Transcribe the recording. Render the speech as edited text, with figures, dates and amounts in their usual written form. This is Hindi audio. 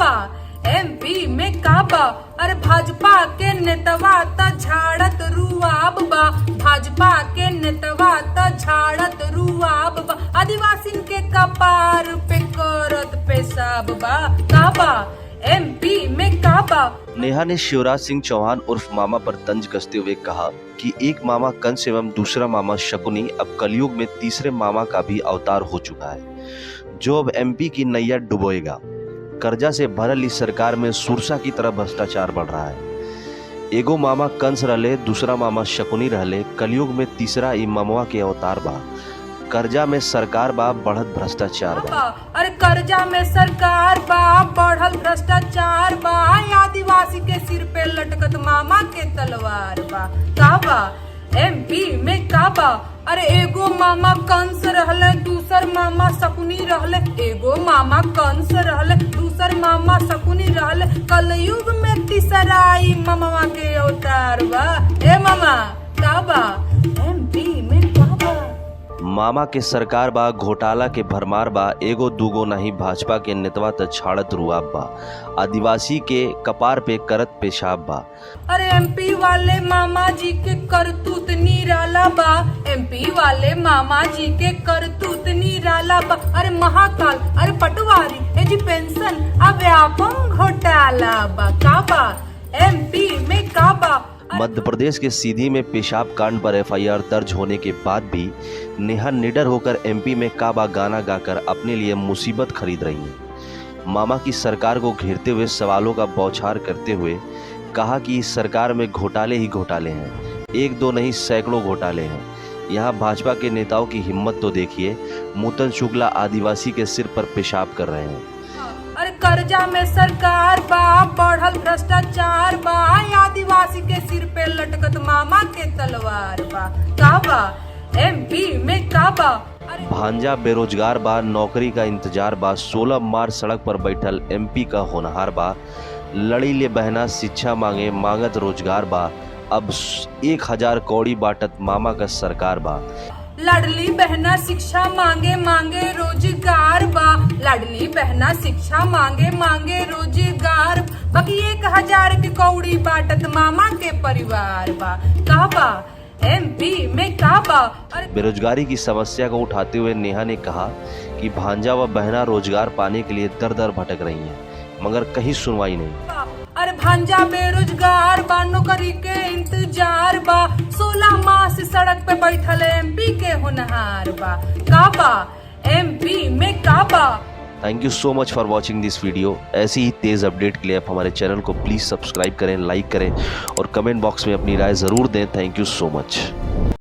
काबा एमपी में काबा। अरे भाजपा के नेतवा त झाड़त रुआब बा, भाजपा के नेतवा त झाड़त रुआब बा। आदिवासिन के कपार पे करत पेशाब बा। काबा एमपी में काबा। नेहा ने शिवराज सिंह चौहान उर्फ मामा पर तंज कसते हुए कहा कि एक मामा कंस एवं दूसरा मामा शकुनी अब कलयुग में तीसरे मामा का भी अवतार हो चुका है, जो अब एमपी की नैया डुबोएगा। कर्जा से भरल इस सरकार में सुरसा की तरह भ्रष्टाचार बढ़ रहा है। एगो मामा कंस रहले, दूसरा मामा शकुनी रहले, कलयुग में तीसरा ई ममवा के अवतार बा। कर्जा में सरकार बा, बढ़त भ्रष्टाचार बा। अरे कर्जा में सरकार बा, बढ़ल भ्रष्टाचार बा। आदिवासी के सिर पे लटकत मामा के तलवार बा। काबा एमपी में काबा। अरे एगो मामा कंस रहले, दूसर मामा शकुनी रहले। एगो मामा कंस रहले, दूसर मामा शकुनी रहले। कलयुग में तीसरा ई ममवा के अवतार बा। ए मामा काबा एमपी में काबा। मामा के सरकार बा, घोटाला के भरमार बा। एगो दूगो नहीं, भाजपा के नेतवा त छाड़त रुआब बा। आदिवासी के कपार पे करत पेशाब बा। अरे एमपी वाले मामा जी के करतूत निराला बा। एमपी वाले मामा जी के करतूत निराला बा। अरे महाकाल, अरे पटवारी, ए जी पेंशन, अब व्यापम घोटाला बा। काबा एमपी में काबा। मध्य प्रदेश के सीधी में पेशाब कांड पर एफआईआर दर्ज होने के बाद भी नेहा निडर होकर एमपी में काबा गाना गाकर अपने लिए मुसीबत खरीद रही हैं। मामा की सरकार को घेरते हुए सवालों का बौछार करते हुए कहा कि इस सरकार में घोटाले ही घोटाले हैं, एक दो नहीं सैकड़ों घोटाले हैं। यहाँ भाजपा के नेताओं की हिम्मत तो देखिए, मुतन शुक्ला आदिवासी के सिर पर पेशाब कर रहे हैं। अरे कर्जा में सरकार बा, बढ़ल भ्रष्टाचार बा। आदिवासी के सिर पे लटकत मामा के तलवार बा। काबा एमपी में काबा। भांजा बेरोजगार बा, नौकरी का इंतजार बा। 16 मार्च सड़क पर बैठल एमपी का होनहार बा। लड़ी ले बहना शिक्षा मांगे, मांगत रोजगार बा। अब 1000 कौड़ी बाटत मामा का सरकार बा। लाडली बहना शिक्षा मांगे, मांगे रोजगार बा। लाडली बहना शिक्षा मांगे, मांगे रोजगार। बाकी 1000 की कौड़ी बाटत मामा के परिवार बा। काबा एमपी में काबा। बेरोजगारी की समस्या को उठाते हुए नेहा ने कहा कि भांजा व बहना रोजगार पाने के लिए दर दर भटक रही हैं, मगर कहीं सुनवाई नहीं। अरे भांजा बेरोजगार बा, नौकरी के इंतजार बा। 16 माह से सड़क पे बैठल एमपी के होनहार बा। काबा एमपी में काबा। Thank you so much for watching this video. ऐसी ही तेज़ अपडेट के लिए आप हमारे चैनल को प्लीज़ सब्सक्राइब करें, लाइक करें और कमेंट बॉक्स में अपनी राय ज़रूर दें। Thank you so much.